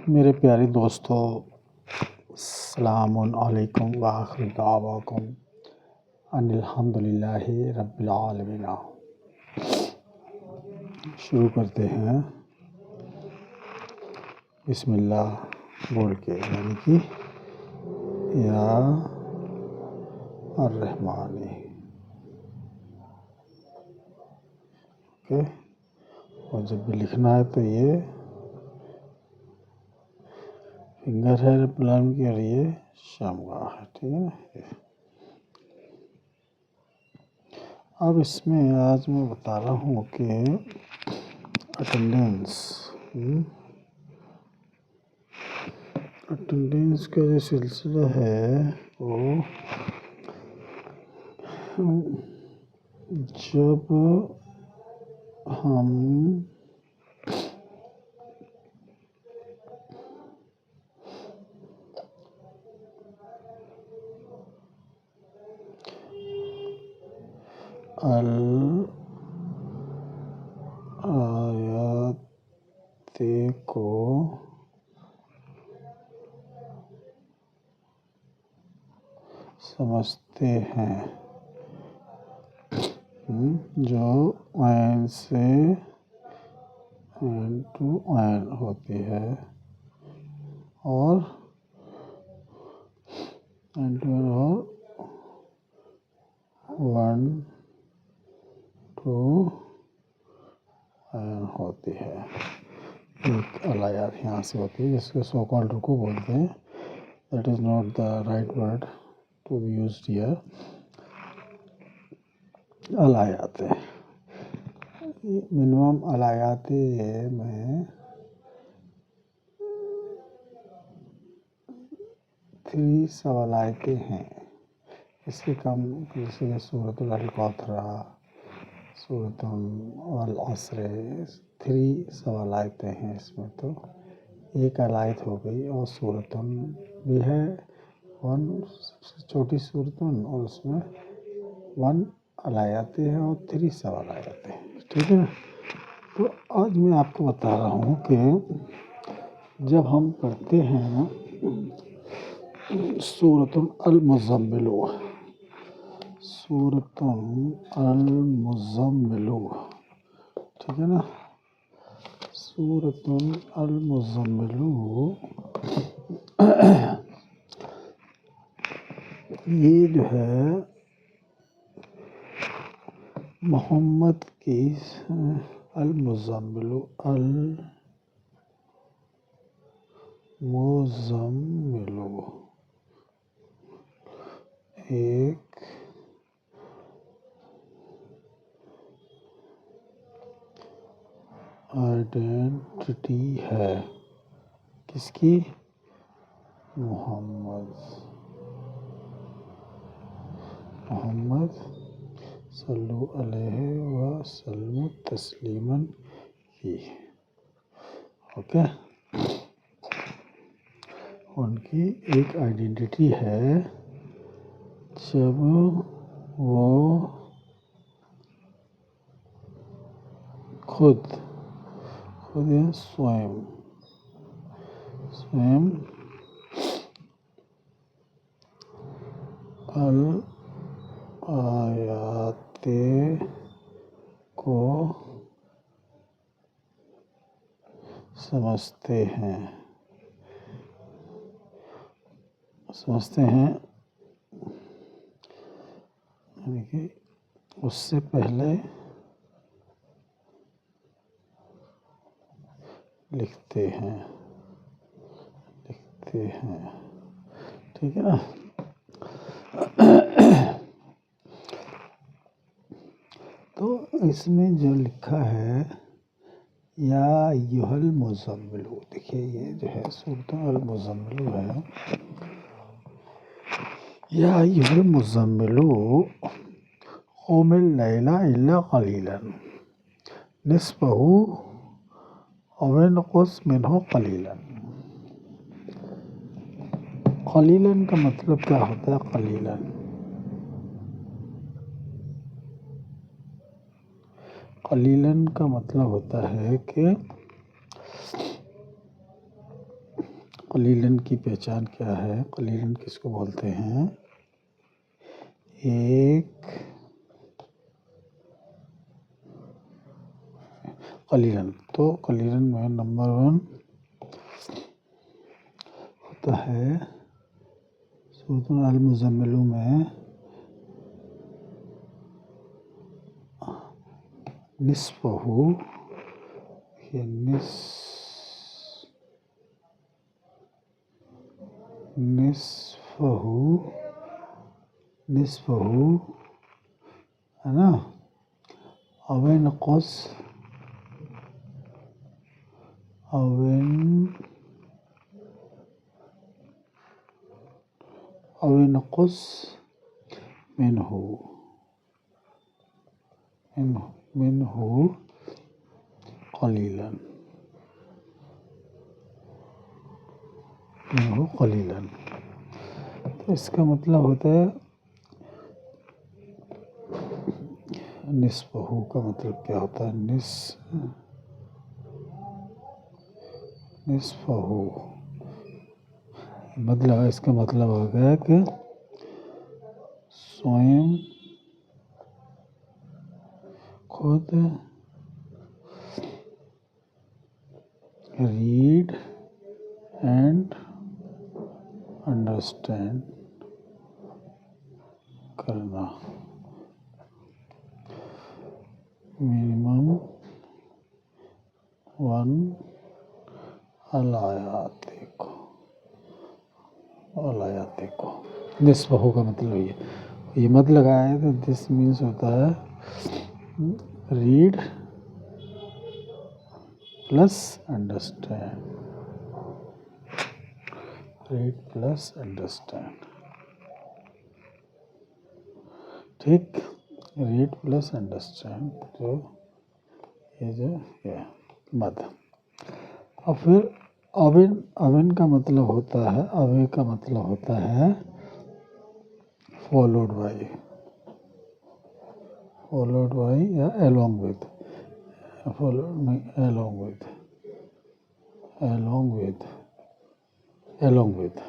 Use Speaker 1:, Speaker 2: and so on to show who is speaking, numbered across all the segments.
Speaker 1: میرے پیارے دوستو، السلام علیکم وآخر دعواکم ان الحمدللہ رب العالمین۔ شروع کرتے ہیں بسم اللہ بول کے، یعنی کہ یا الرحمن۔ اوکے، اور جب بھی لکھنا ہے تو یہ فنگر ہے پلان کی، اور یہ شامگاہ ہے، ٹھیک ہے نا۔ اب اس میں آج میں بتا رہا ہوں کہ اٹینڈنس کا جو سلسلہ ہے وہ جب ہم الآیات کو سمجھتے ہیں، جو عین سے عین ٹو عین ہوتی ہے، اور عین ٹو عین اور ون ٹو عین ہوتی ہے۔ ایک الآیات یہاں سے ہوتی ہے جس کو سو کالڈ رکوع بولتے ہیں۔ That is not the right word to be used here. الآیات منیمم الآیات میں 3 سوالایتیں ہیں، اس سے کم جیسے سورۃ الکوثر، سورۃ العصر، 3 سوالایتیں ہیں اس میں، تو ایک الآیت ہو گئی، اور سورۃ بھی ہے 1 سب سے چھوٹی سورۃ، اور اس میں 1 الآیاتیں ہیں اور 3 سوالایتیں ہیں، ٹھیک ہے نا۔ تو آج میں آپ کو بتا رہا ہوں کہ جب ہم پڑھتے ہیں سورۃ المزمل، سورۃ المزمل، ٹھیک ہے نا، سورۃ المزمل، یہ جو ہے محمد کی المزمل ایک آئیڈینٹی ہے، کس کی؟ محمد صلو علیہ وسلم تسلیما کی، اوکے۔ ان کی ایک آئیڈینٹی ہے، جب وہ خود سوئم الآیات کو سمجھتے ہیں، یعنی کہ اس سے پہلے لکھتے ہیں، ٹھیک ہے نا۔ تو اس میں جو لکھا ہے یا ایھا المزمل، دیکھیے یہ جو ہے سورۃ المزمل ہے، یا ایھا المزمل قم اللیل الا قلیلا نصفہ او انقص منہ قلیلا۔ قلیلا کا مطلب کیا ہوتا ہے؟ قلیلا کا مطلب ہوتا ہے کہ قلیلاً کی پہچان کیا ہے؟ قلیلاً کس کو بولتے ہیں؟ ایک قلیلاً، تو قلیلاً میں نمبر 1 ہوتا ہے سورۃ المزمل میں نصفہ، یہ نصفہ ہے نا، او انقص منہ قلیلاً، تو اس کا مطلب ہوتا ہے نصفہ کا مطلب کیا ہوتا ہے؟ نصفہ مطلب، اس کا مطلب ہو گیا کہ سوئم خود ریڈ اینڈ انڈرسٹینڈ کرنا، منیمم 1 الآیات کو نصفہ کا مطلب یہ مت لگایا تو دس مینس ہوتا ہے ریڈ پلس انڈرسٹینڈ، ٹھیک، ریڈ پلس انڈرسٹینڈ، تو یہ مد. اور پھر اوین کا مطلب ہوتا ہے، اوے کا مطلب ہوتا ہے فالوڈ بائی یا along with، along with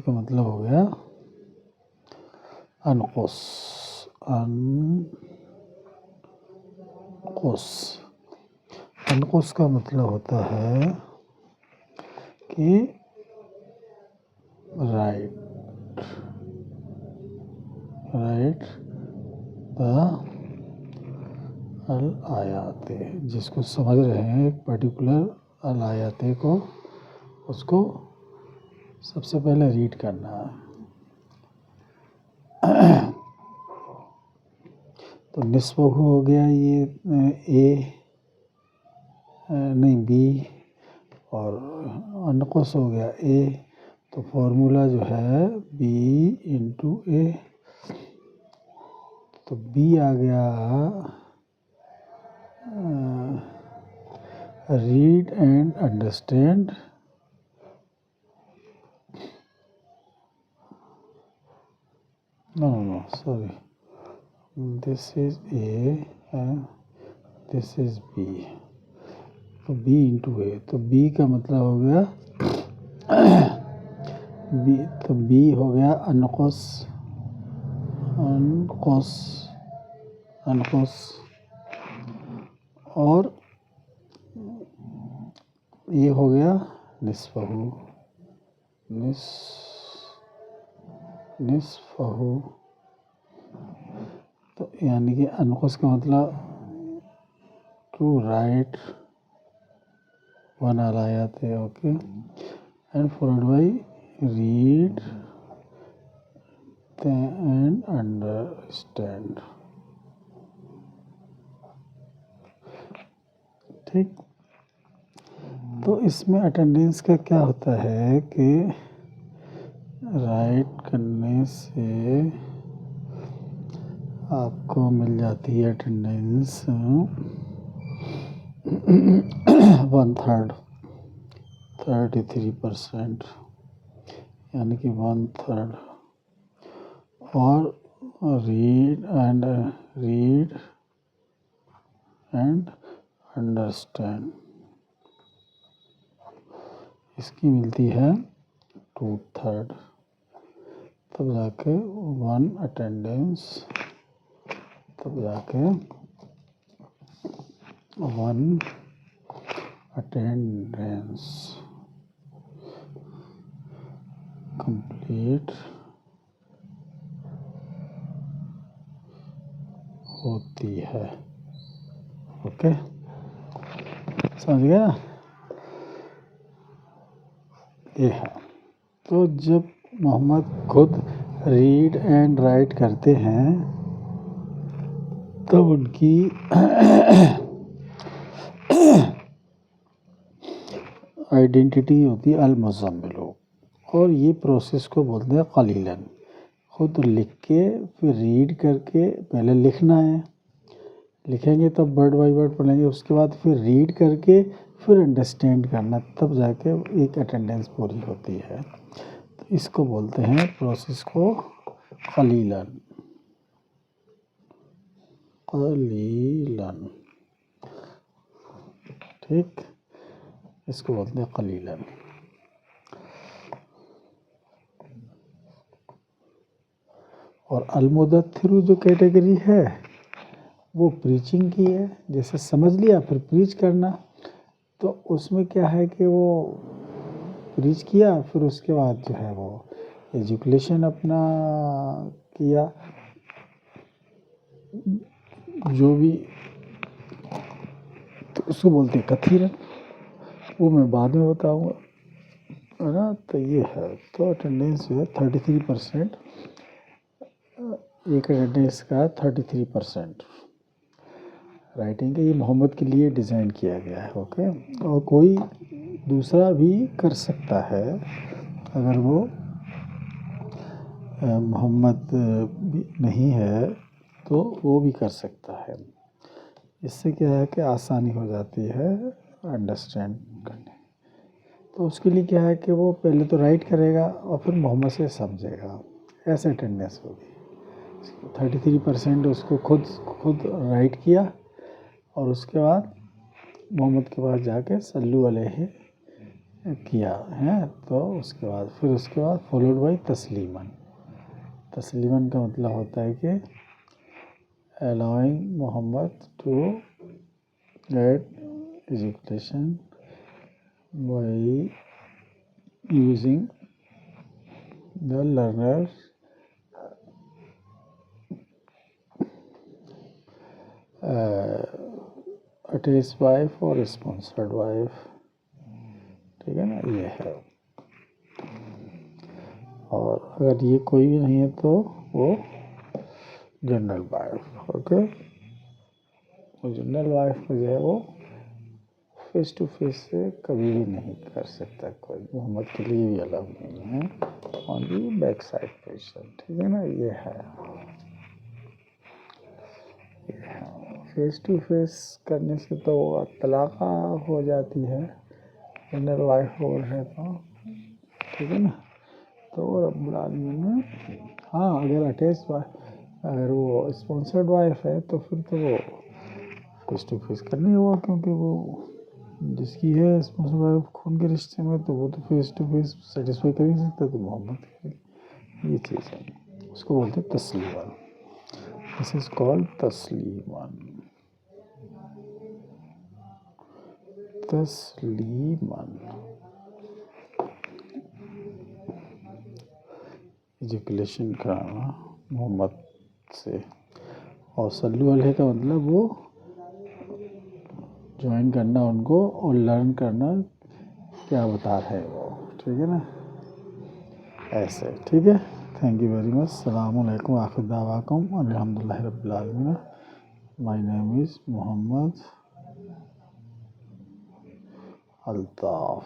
Speaker 1: کا مطلب ہو گیا انقص کا مطلب ہوتا ہے کہ رائٹ دا الآیات، جس کو سمجھ رہے ہیں ایک پرٹیکولر الآیات کو، اس کو سب سے پہلے ریڈ کرنا ہے. تو نصفہ ہو گیا یہ بی، اور انقص ہو گیا اے، تو فارمولا جو ہے بی انٹو اے، تو بی آ گیا read and understand, sorry, this is A and this is B، تو B into A، تو B کا مطلب ہو گیا تو B ہو گیا انقص، اور یہ ہو گیا نصفہ، تو یعنی کہ انقص کا مطلب ٹو رائٹ 1 الآیات ہے، okay, and followed by read and understand, ٹھیک. تو اس میں اٹینڈنس کا کیا ہوتا ہے کہ رائٹ کرنے سے آپ کو مل جاتی ہے اٹینڈنس 1/3، 33%، یعنی کہ 1/3، اور ریڈ اینڈ انڈرسٹینڈ، اس کی ملتی ہے 2/3، تب جا کے 1 اٹینڈنس، تب جا کے 1 اٹینڈنس کمپلیٹ ہوتی ہے. اوکے، سمجھ گیا نا؟ یہ ہے. تو جب محمد خود ریڈ اینڈ رائٹ کرتے ہیں تب ان کی آئیڈینٹی ہوتی ہے المزمل، اور یہ پروسیس کو بولتے ہیں قلیلاً. خود لکھ کے پھر ریڈ کر کے، پہلے لکھنا ہے، لکھیں گے تب ورڈ بائی ورڈ پڑھیں گے، اس کے بعد پھر ریڈ کر کے پھر انڈرسٹینڈ کرنا، تب جا کے ایک اٹینڈنس پوری ہوتی ہے. تو اس کو بولتے ہیں پروسیس کو قلیلاً. قلیلاً، ٹھیک، اس کو بولتے ہیں قلیلاً. اور المدثر جو کیٹیگری ہے وہ پریچنگ کی ہے. جیسے سمجھ لیا پھر پریچ کرنا، تو اس میں کیا ہے کہ وہ پریچ کیا، پھر اس کے بعد جو ہے وہ ایجوکیشن اپنا کیا، جو بھی، تو اس کو بولتے ہیں کثیرن. وہ میں بعد میں بتاؤں گا، ہے نا. تو یہ ہے، تو اٹینڈنس جو ہے 33%، ایک اٹینڈنس کا 33% رائٹنگ کا. یہ محمد کے لیے ڈیزائن کیا گیا ہے. اوکے، اور کوئی دوسرا بھی کر سکتا ہے اگر وہ محمد نہیں ہے تو وہ بھی کر سکتا ہے. اس سے کیا ہے کہ آسانی ہو جاتی ہے انڈرسٹینڈ کرنے. تو اس کے لیے کیا ہے کہ وہ پہلے تو رائٹ کرے گا اور پھر محمد سے سمجھے گا. ایسے اٹینڈنس ہوگی. 33% اس کو خود رائٹ کیا، اور اس کے بعد محمد کے پاس جا کے صلو علیہ کیا ہے. تو اس کے بعد فالوڈ بائی تسلیماً. تسلیماً کا مطلب ہوتا ہے کہ allowing Muhammad to get education by using the learner's attached wife or sponsored wife. ٹھیک ہے نا، یہ ہے. اور اگر یہ کوئی بھی نہیں ہے تو وہ جنرل وائف. اوکے، وہ جنرل وائف کو جو ہے وہ فیس ٹو فیس سے کبھی بھی نہیں کر سکتا کوئی. محمد کے لیے بھی الگ نہیں ہے، اونلی بیک سائڈ پوزیشن. ٹھیک ہے نا، یہ ہے. فیس ٹو فیس کرنے سے تو طلاق ہو جاتی ہے جنرل وائف اور ہے تو. ٹھیک ہے نا. تو رب العالمین نے، ہاں، اگر اٹیچ وائف، اگر وہ اسپانسرڈ وائف ہے تو پھر تو وہ فیس ٹو فیس کرنی ہوگا، کیونکہ وہ جس کی ہے اسپانسرڈ وائف خون کے رشتے میں، تو وہ تو فیس ٹو فیس سیٹسفائی کر ہی سکتا. تو محمد یہ چیز ہے، اس کو بولتے ہیں تسلیماً. دس از کالڈ تسلیماً. تسلیماً ایجوکیشن کرانا محمد سے. اور صلو علیہ کا مطلب وہ جوائن کرنا ان کو اور لرن کرنا کیا بتا رہے وہ. ٹھیک ہے نا، ایسے. ٹھیک ہے، تھینک یو ویری مچ. السلام علیکم، آخر دعواکم الحمدللہ رب العالمین. My name is Muhammad Altaf.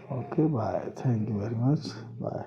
Speaker 1: Okay, bye. Thank you very much. Bye.